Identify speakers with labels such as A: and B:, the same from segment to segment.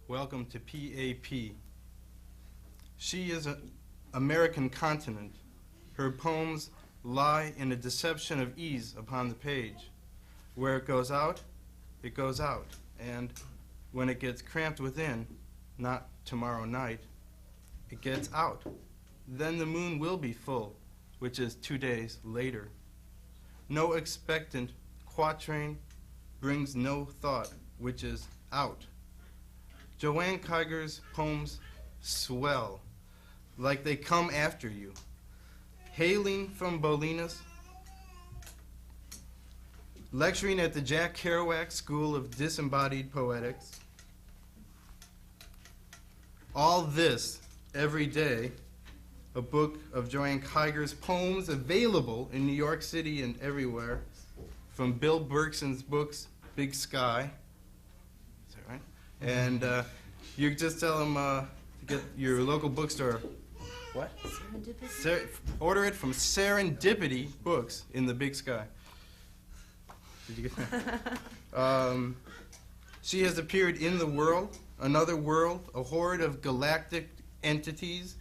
A: welcome to PAP. She is an American continent. Her poems lie in a deception of ease upon the page. Where it goes out, and when it gets cramped within, not tomorrow night, it gets out. Then the moon will be full, which is 2 days later. No expectant quatrain brings no thought, which is out. Joanne Kyger's poems swell, like they come after you. Hailing from Bolinas, lecturing at the Jack Kerouac School of Disembodied Poetics. All this every day, a book of Joanne Kyger's poems available in New York City and everywhere, from Bill Bergson's books, Big Sky. Is that right? And you just tell them to get your local bookstore. What?
B: Serendipity?
A: Order it from Serendipity Books in the Big Sky. Did you get that? She has appeared in The World, Another World, a horde of galactic entities,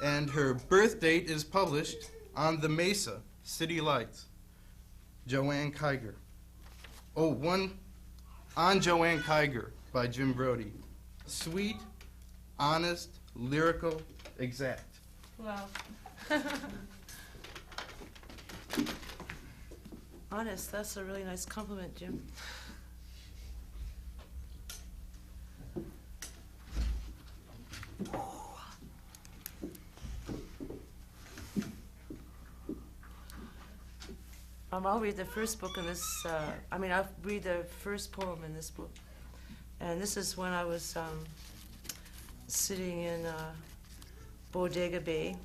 A: and her birth date is published on the Mesa, City Lights. Joanne Kyger. Oh, one on Joanne Kyger by Jim Brody. Sweet, honest, lyrical, exact.
B: Wow. Honest, that's a really nice compliment, Jim. I'll read the first book in this, I'll read the first poem in this book. And this is when I was sitting in Bodega Bay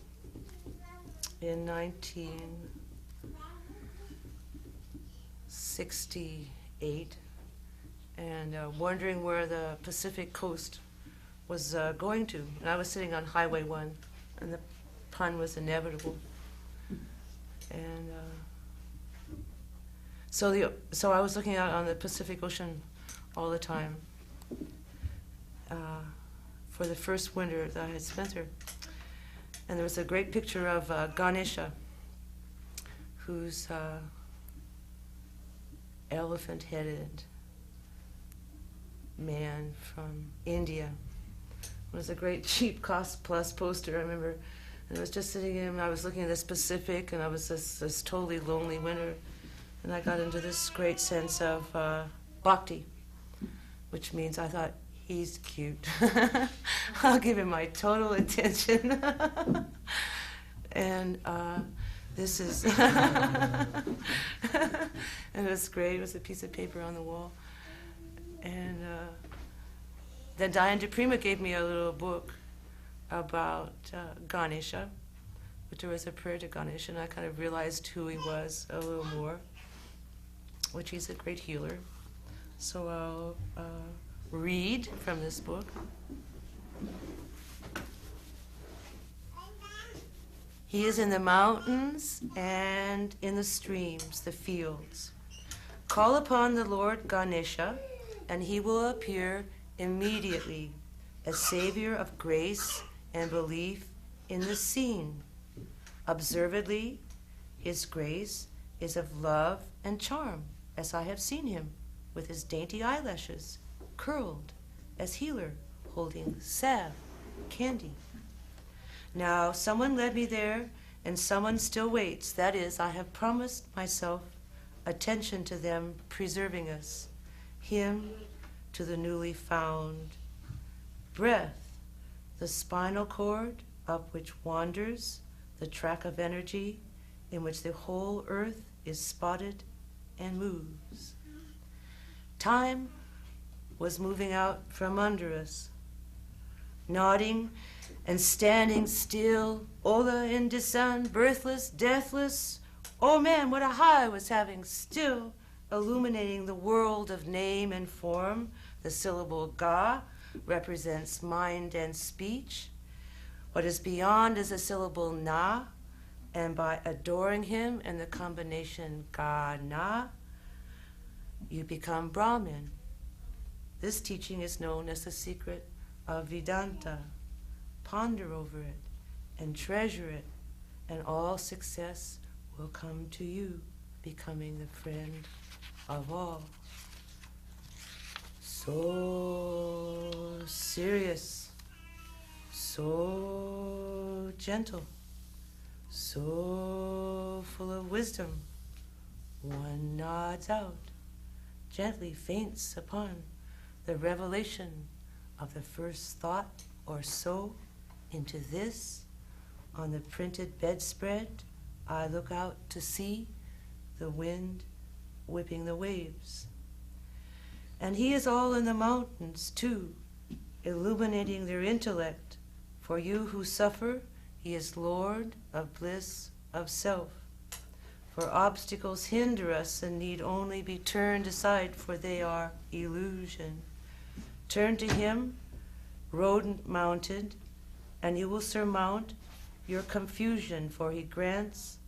B: in 1968 and wondering where the Pacific coast was going to. And I was sitting on Highway 1, and the pun was inevitable. And so I was looking out on the Pacific Ocean all the time for the first winter that I had spent there. And there was a great picture of Ganesha, who's elephant-headed man from India. It was a great cheap cost plus poster, I remember. And I was just sitting in, I was looking at this Pacific, and I was this totally lonely winter. And I got into this great sense of bhakti, which means I thought, he's cute. I'll give him my total attention. And this is, and it was great. It was a piece of paper on the wall. And then Diane DePrima gave me a little book about Ganesha, which was a prayer to Ganesha, and I kind of realized who he was a little more, which he's a great healer. So I'll read from this book. He is in the mountains and in the streams, the fields. Call upon the Lord Ganesha, and he will appear immediately as savior of grace and belief in the seen. Observedly, his grace is of love and charm, as I have seen him, with his dainty eyelashes curled as healer, holding salve, candy. Now, someone led me there, and someone still waits. That is, I have promised myself attention to them preserving us, him to the newly found breath, the spinal cord up which wanders the track of energy in which the whole earth is spotted and moves. Time was moving out from under us, nodding and standing still, Ola indecent, birthless, deathless. Oh man, what a high I was having, still illuminating the world of name and form. The syllable Ga represents mind and speech. What is beyond is the syllable Na, and by adoring him in the combination Ga Na, you become Brahmin. This teaching is known as the secret of Vedanta. Ponder over it and treasure it, and all success will come to you, becoming the friend of all. So serious, so gentle, so full of wisdom, one nods out, gently faints upon the revelation of the first thought or so. Into this, on the printed bedspread, I look out to see the wind whipping the waves. And he is all in the mountains, too, illuminating their intellect. For you who suffer, he is Lord of bliss of self. For obstacles hinder us and need only be turned aside, for they are illusion. Turn to him, rodent-mounted, and you will surmount your confusion, for he grants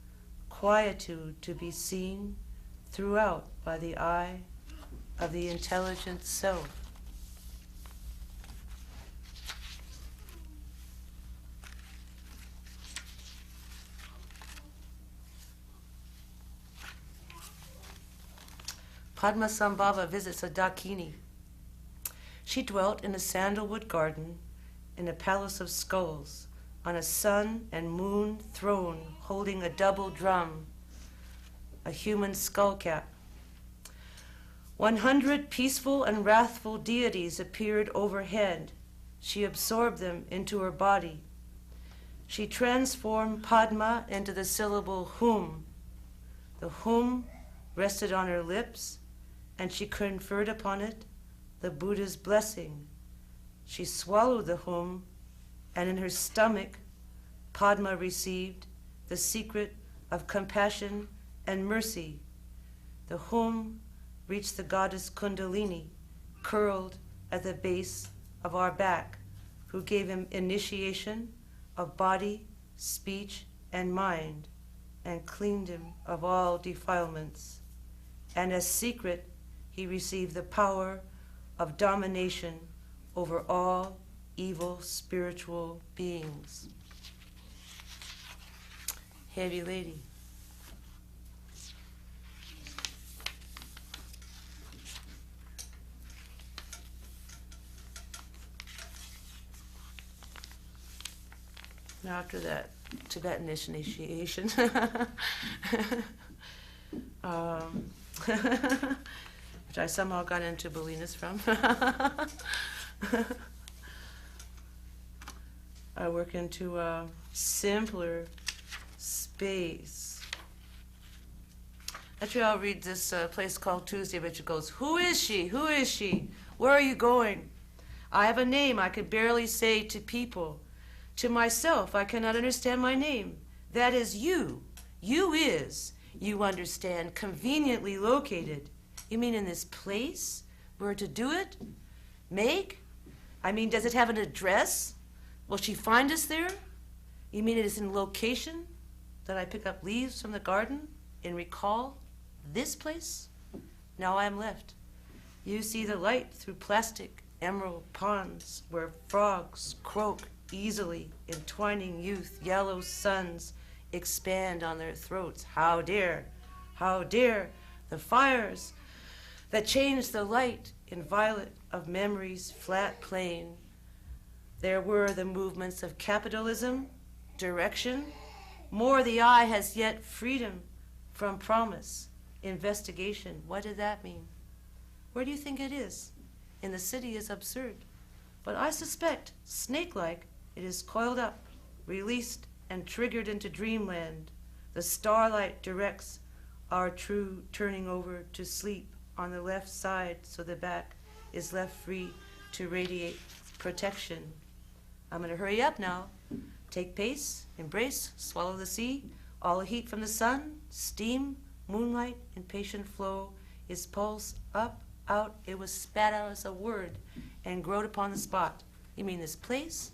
B: quietude to be seen throughout by the eye of the intelligent self. Padmasambhava visits a Dakini. She dwelt in a sandalwood garden in a palace of skulls, on a sun and moon throne holding a double drum, a human skull cap. 100 peaceful and wrathful deities appeared overhead. She absorbed them into her body. She transformed Padma into the syllable hum. The hum rested on her lips, and she conferred upon it the Buddha's blessing. She swallowed the hum, and in her stomach, Padma received the secret of compassion and mercy. The hum reached the goddess Kundalini, curled at the base of our back, who gave him initiation of body, speech, and mind, and cleaned him of all defilements. And as secret, he received the power of domination over all evil spiritual beings. Heavy lady. Now after that Tibetan initiation, which I somehow got into Bolinas from. I work into a simpler space. Actually, I'll read this place called Tuesday, which goes, "Who is she? Who is she? Where are you going? I have a name I could barely say to people. To myself, I cannot understand my name. That is you. You is, you understand, conveniently located. You mean in this place? Where to do it? Make? I mean, does it have an address? Will she find us there? You mean it is in location that I pick up leaves from the garden and recall this place? Now I am left. You see the light through plastic emerald ponds where frogs croak easily, entwining youth, yellow suns expand on their throats. How dare the fires that change the light in violet of memory's flat plain. There were the movements of capitalism, direction. More the eye has yet freedom from promise, investigation. What did that mean? Where do you think it is? In the city is absurd. But I suspect, snake-like, it is coiled up, released, and triggered into dreamland. The starlight directs our true turning over to sleep on the left side, so the back is left free to radiate protection. I'm going to hurry up now. Take pace, embrace, swallow the sea. All the heat from the sun, steam, moonlight, in patient flow is pulsed up, out. It was spat out as a word and growed upon the spot. You mean this place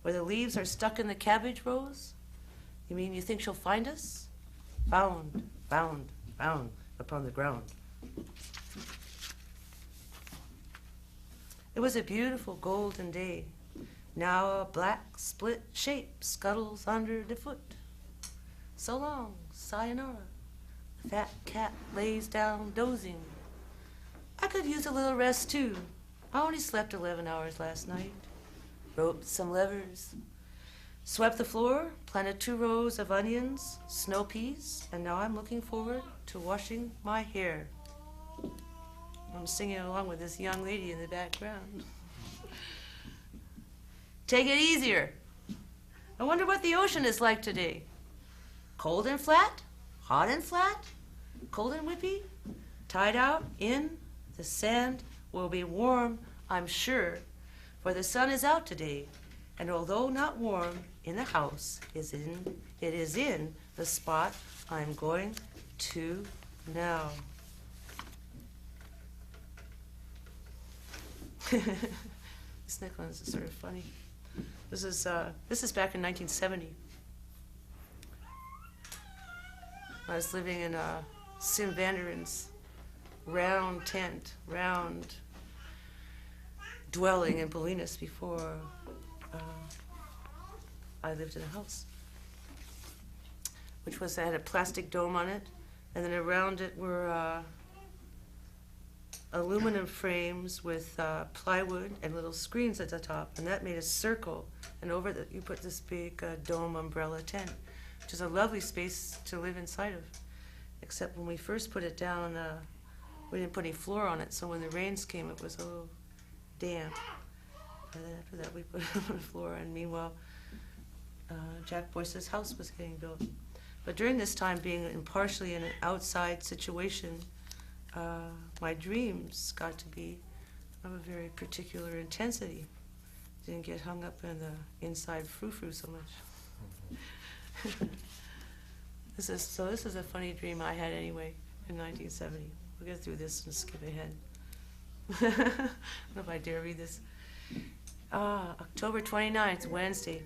B: where the leaves are stuck in the cabbage rows? You mean you think she'll find us? Bound, bound, bound upon the ground. It was a beautiful golden day. Now a black split shape scuttles under the foot. So long, sayonara. The fat cat lays down dozing. I could use a little rest too. I only slept 11 hours last night. Roped some levers. Swept the floor, planted 2 rows of onions, snow peas, and now I'm looking forward to washing my hair. I'm singing along with this young lady in the background. Take it easier. I wonder what the ocean is like today. Cold and flat? Hot and flat? Cold and whippy? Tied out in? The sand will be warm, I'm sure, for the sun is out today, and although not warm in the house, it is in the spot I'm going to now. This next one is sort of funny. This is back in 1970. I was living in Sim Vanderen's round dwelling in Bolinas before I lived in a house, which had a plastic dome on it, and then around it were aluminum frames with plywood and little screens at the top, and that made a circle, and over that you put this big dome umbrella tent, which is a lovely space to live inside of, except when we first put it down, we didn't put any floor on it, so when the rains came, it was a little damp. And then after that, we put a floor, and meanwhile, Jack Boyce's house was getting built. But during this time, being partially in an outside situation, my dreams got to be of a very particular intensity. Didn't get hung up in the inside frou-frou so much. This is a funny dream I had anyway in 1970. We'll get through this and skip ahead. I don't know if I dare read this. October 29th, Wednesday.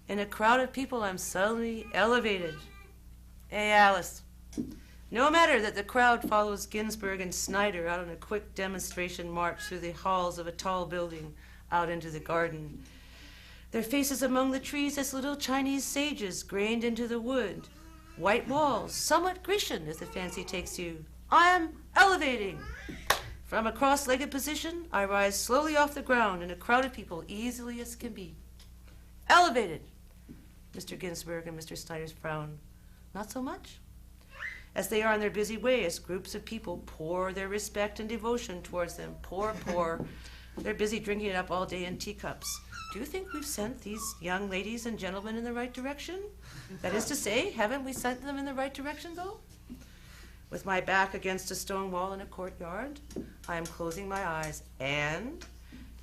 B: In a crowd of people, I'm suddenly elevated. Hey, Alice. No matter that the crowd follows Ginsberg and Snyder out on a quick demonstration march through the halls of a tall building out into the garden. Their faces among the trees as little Chinese sages grained into the wood. White walls, somewhat Grecian if the fancy takes you. I am elevating. From a cross-legged position, I rise slowly off the ground in a crowd of people, easily as can be. Elevated. Mr. Ginsberg and Mr. Snyder's frown. Not so much. As they are on their busy way, as groups of people pour their respect and devotion towards them. Pour. They're busy drinking it up all day in teacups. Do you think we've sent these young ladies and gentlemen in the right direction? That is to say, haven't we sent them in the right direction, though? With my back against a stone wall in a courtyard, I am closing my eyes, and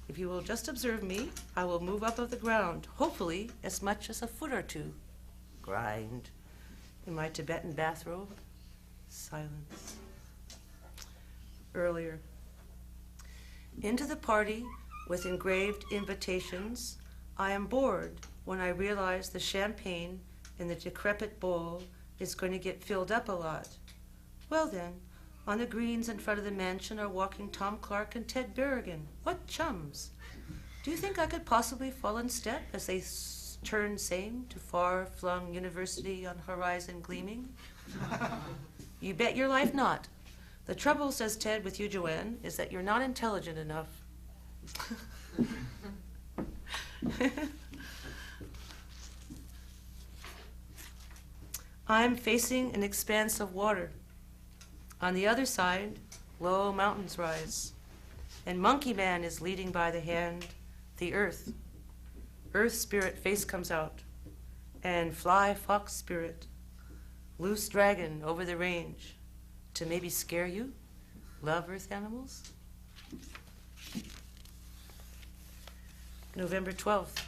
B: if you will just observe me, I will move up off the ground, hopefully as much as a foot or two. Grind. In my Tibetan bathrobe, silence. Earlier. Into the party with engraved invitations, I am bored when I realize the champagne in the decrepit bowl is going to get filled up a lot. Well then, on the greens in front of the mansion are walking Tom Clark and Ted Berrigan. What chums! Do you think I could possibly fall in step as they turn same to far-flung university on horizon gleaming? You bet your life not. The trouble, says Ted, with you, Joanne, is that you're not intelligent enough. I'm facing an expanse of water. On the other side, low mountains rise, and Monkey Man is leading by the hand the earth. Earth spirit face comes out, and fly fox spirit, loose dragon over the range, to maybe scare you. Love earth animals? November 12th.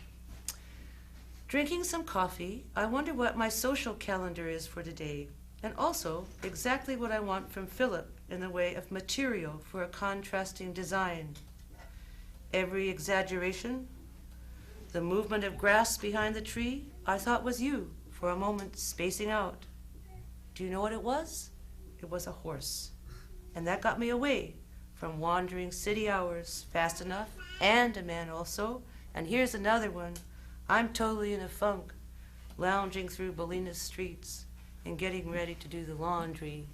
B: Drinking some coffee, I wonder what my social calendar is for today, and also exactly what I want from Philip in the way of material for a contrasting design. Every exaggeration, the movement of grass behind the tree, I thought was you, for a moment spacing out. Do you know what it was? It was a horse. And that got me away from wandering city hours fast enough and a man also. And here's another one. I'm totally in a funk, lounging through Bolinas streets and getting ready to do the laundry.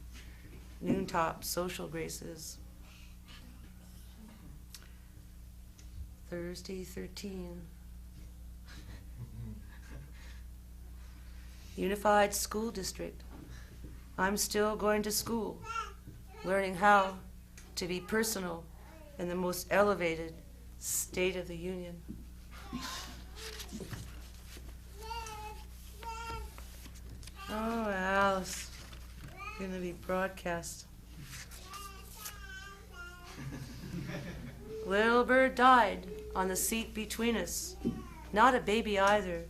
B: Noontop social graces. Thursday 13. Unified School District. I'm still going to school, learning how to be personal in the most elevated State of the Union. Oh, Alice, going to be broadcast. Little bird died on the seat between us. Not a baby either,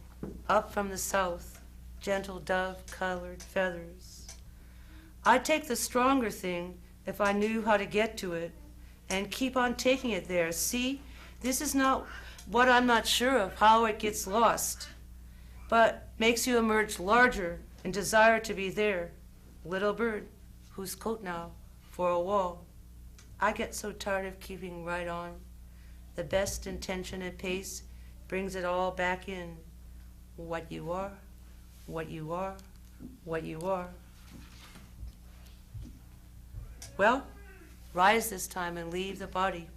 B: up from the south, gentle dove-colored feathers. I'd take the stronger thing if I knew how to get to it and keep on taking it there. See, this is not what I'm not sure of, how it gets lost, but makes you emerge larger and desire to be there. Little bird, whose coat now for a wall. I get so tired of keeping right on. The best intention and pace brings it all back in. What you are, what you are, what you are. Well, rise this time and leave the body.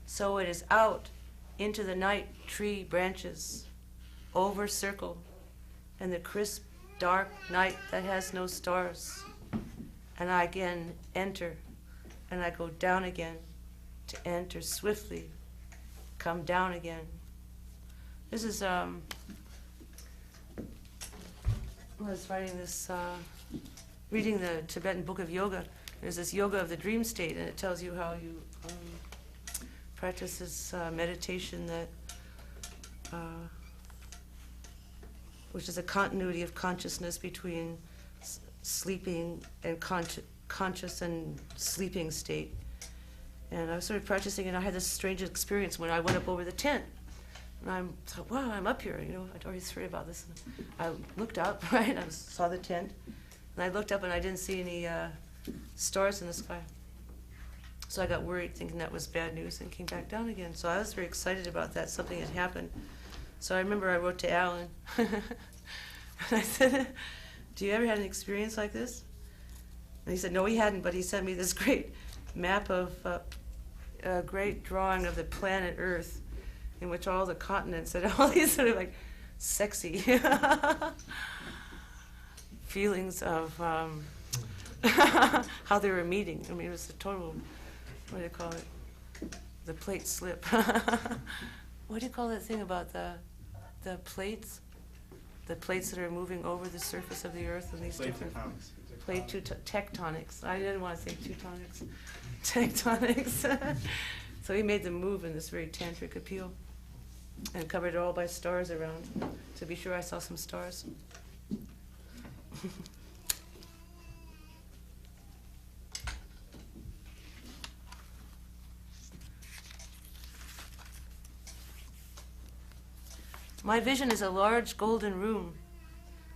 B: So it is out into the night tree branches, over circle, and the crisp, dark night that has no stars. And I again enter, and I go down again to enter swiftly, come down again. This is, I was writing this, reading the Tibetan Book of Yoga. There's this yoga of the dream state, and it tells you how you practice this meditation that, which is a continuity of consciousness between sleeping and conscious and sleeping state. And I was sort of practicing, and I had this strange experience when I went up over the tent. And I thought, wow, I'm up here, you know, I'd already heard about this. And I looked up, right, I saw the tent, and I looked up and I didn't see any stars in the sky. So I got worried, thinking that was bad news, and came back down again. So I was very excited about that, something had happened. So I remember I wrote to Alan, and I said, do you ever have an experience like this? And he said, no, he hadn't, but he sent me this great map of, a great drawing of the planet Earth, in which all the continents had all these sort of like sexy feelings of how they were meeting. I mean, it was a total, what do you call it? The plate slip. What do you call that thing about the plates? The plates that are moving over the surface of the Earth and these different tectonics. I didn't want to say teutonics. Tectonics. So he made them move in this very tantric appeal, and covered it all by stars around. To be sure, I saw some stars. My vision is a large golden room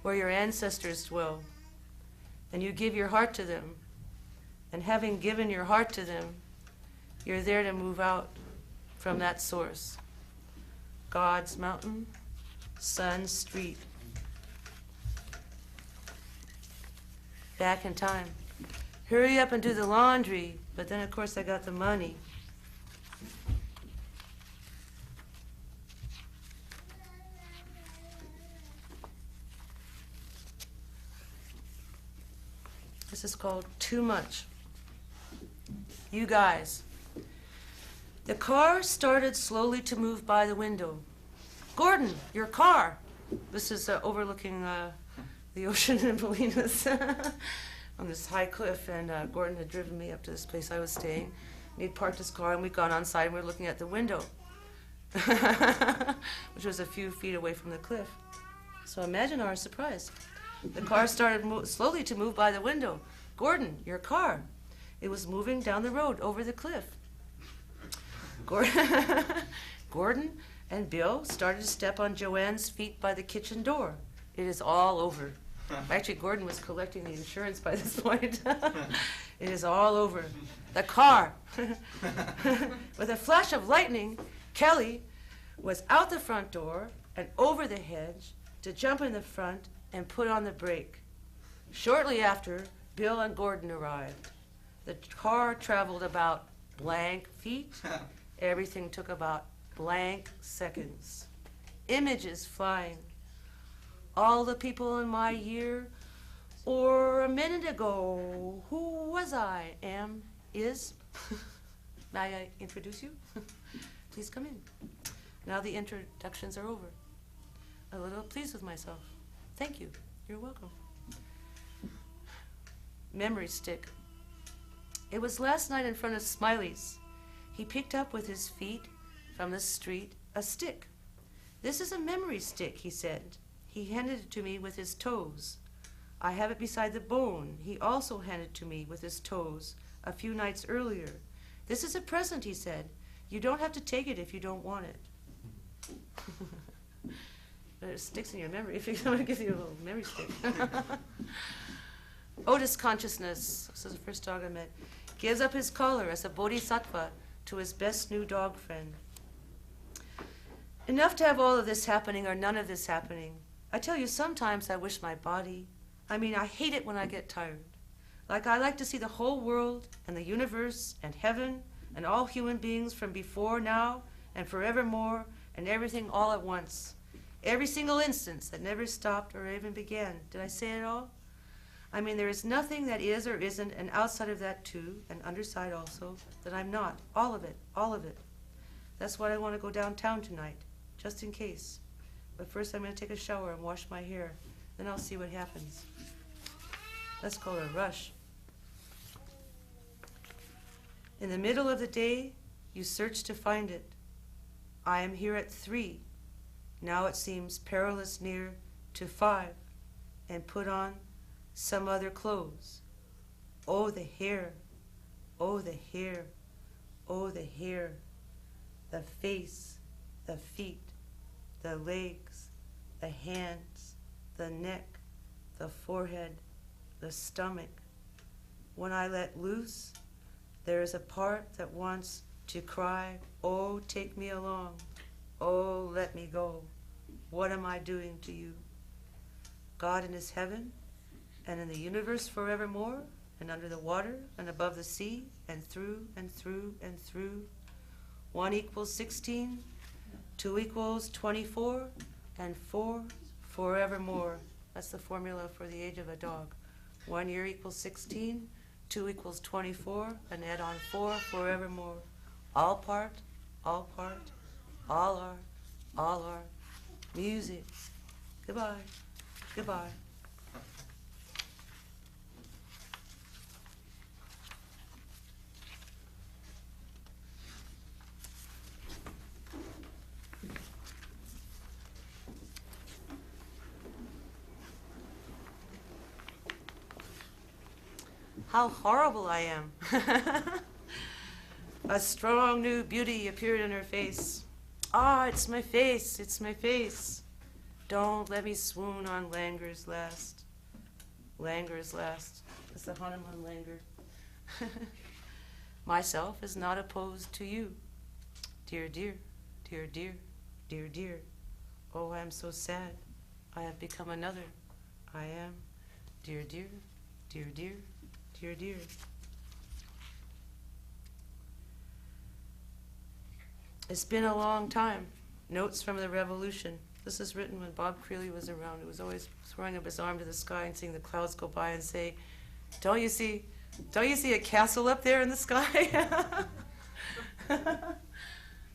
B: where your ancestors dwell, and you give your heart to them. And having given your heart to them, you're there to move out from that source. God's mountain, sun's street. Back in time. Hurry up and do the laundry. But then, of course, I got the money. This is called Too Much. You guys. The car started slowly to move by the window. Gordon, your car. This is overlooking the ocean in Bolinas on this high cliff, and Gordon had driven me up to this place I was staying. And he'd parked his car, and we'd gone on side, and we were looking at the window, which was a few feet away from the cliff. So imagine our surprise. The car started slowly to move by the window. Gordon, your car. It was moving down the road over the cliff. Gordon and Bill started to step on Joanne's feet by the kitchen door. It is all over. Actually, Gordon was collecting the insurance by this point. It is all over. The car. With a flash of lightning, Kelly was out the front door and over the hedge to jump in the front and put on the brake. Shortly after, Bill and Gordon arrived. The car traveled about blank feet. Everything took about blank seconds. Images flying. All the people in my year, or a minute ago, who was I, am, is. May I introduce you? Please come in. Now the introductions are over. A little pleased with myself. Thank you. You're welcome. Memory stick. It was last night in front of Smiley's. He picked up with his feet from the street a stick. This is a memory stick, he said. He handed it to me with his toes. I have it beside the bone. He also handed it to me with his toes a few nights earlier. This is a present, he said. You don't have to take it if you don't want it. But it sticks in your memory if someone gives you a little memory stick. Otis Consciousness, this is the first dog I met, gives up his collar as a bodhisattva to his best new dog friend. Enough to have all of this happening or none of this happening. I tell you, sometimes I wish my body, I hate it when I get tired. Like I like to see the whole world and the universe and heaven and all human beings from before, now, and forevermore, and everything all at once. Every single instance that never stopped or even began. Did I say it all? There is nothing that is or isn't, and outside of that too, and underside also, that I'm not. All of it, all of it. That's why I want to go downtown tonight, just in case. But first I'm going to take a shower and wash my hair. Then I'll see what happens. Let's call it a rush. In the middle of the day, you search to find it. I am here at 3. Now it seems perilous near to 5, and put on some other clothes. Oh, the hair, oh, the hair, oh, the hair, the face, the feet, the legs, the hands, the neck, the forehead, the stomach. When I let loose, there is a part that wants to cry, oh, take me along. Oh, let me go. What am I doing to you? God in his heaven, and in the universe forevermore, and under the water, and above the sea, and through, and through, and through. 1 equals 16, 2 equals 24, and 4 forevermore. That's the formula for the age of a dog. 1 year equals 16, 2 equals 24, and add on 4 forevermore. All part, all are. Music. Goodbye. Goodbye. How horrible I am. A strong new beauty appeared in her face. Ah, it's my face, it's my face. Don't let me swoon on languors last. Languors last. It's the Hanuman languor. Myself is not opposed to you. Dear, dear, dear, dear, dear, dear. Oh, I am so sad. I have become another. I am. Dear, dear, dear, dear, dear, dear. It's been a long time. Notes from the Revolution. This is written when Bob Creeley was around. He was always throwing up his arm to the sky and seeing the clouds go by and say, don't you see a castle up there in the sky? Do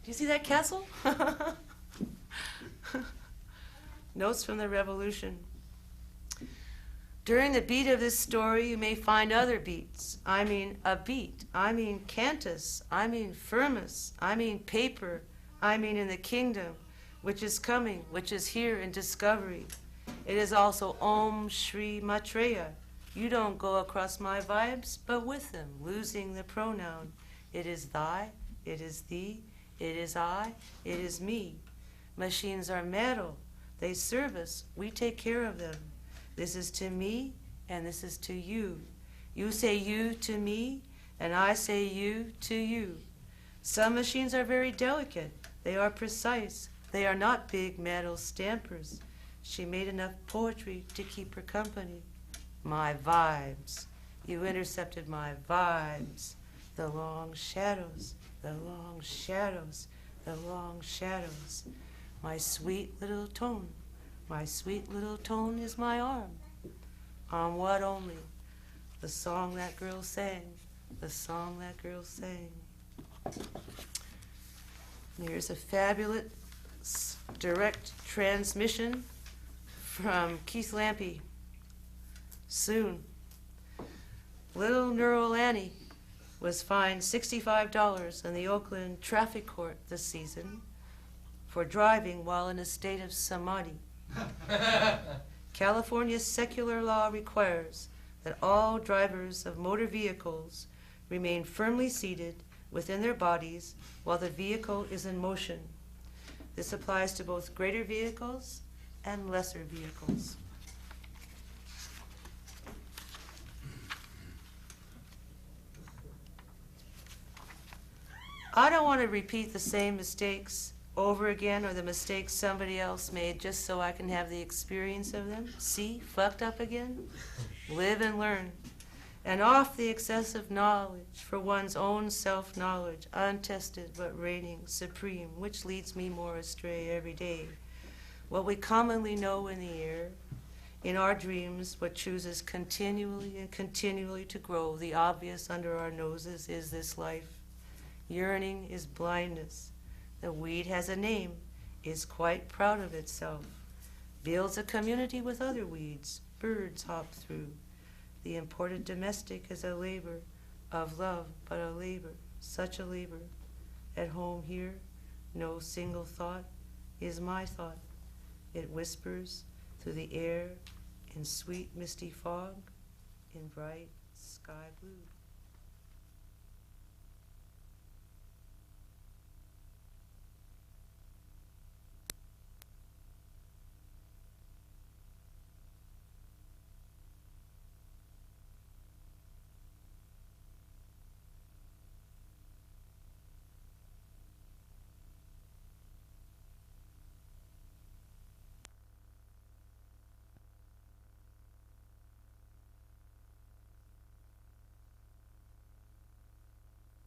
B: you see that castle? Notes from the Revolution. During the beat of this story, you may find other beats. I mean a beat. I mean cantus. I mean firmus. I mean paper. I mean in the kingdom, which is coming, which is here in discovery. It is also Om Shri Maitreya. You don't go across my vibes, but with them, losing the pronoun. It is thy, it is thee, it is I, it is me. Machines are metal. They serve us. We take care of them. This is to me, and this is to you. You say you to me, and I say you to you. Some machines are very delicate. They are precise. They are not big metal stampers. She made enough poetry to keep her company. My vibes. You intercepted my vibes. The long shadows, the long shadows, the long shadows. My sweet little tone. My sweet little tone is my arm. On what only? The song that girl sang. The song that girl sang. Here's a fabulous direct transmission from Keith Lampy. Soon. Little Neural Annie was fined $65 in the Oakland traffic court this season for driving while in a state of samadhi. California's secular law requires that all drivers of motor vehicles remain firmly seated within their bodies while the vehicle is in motion. This applies to both greater vehicles and lesser vehicles. I don't want to repeat the same mistakes over again or the mistakes somebody else made just so I can have the experience of them. See, fucked up again? Live and learn. And off the excessive knowledge for one's own self-knowledge, untested but reigning supreme, which leads me more astray every day. What we commonly know in the air, in our dreams, what chooses continually and continually to grow, the obvious under our noses, is this life. Yearning is blindness. The weed has a name, is quite proud of itself, builds a community with other weeds, birds hop through. The imported domestic is a labor of love, but a labor, such a labor. At home here, no single thought is my thought. It whispers through the air in sweet misty fog, in bright sky blue.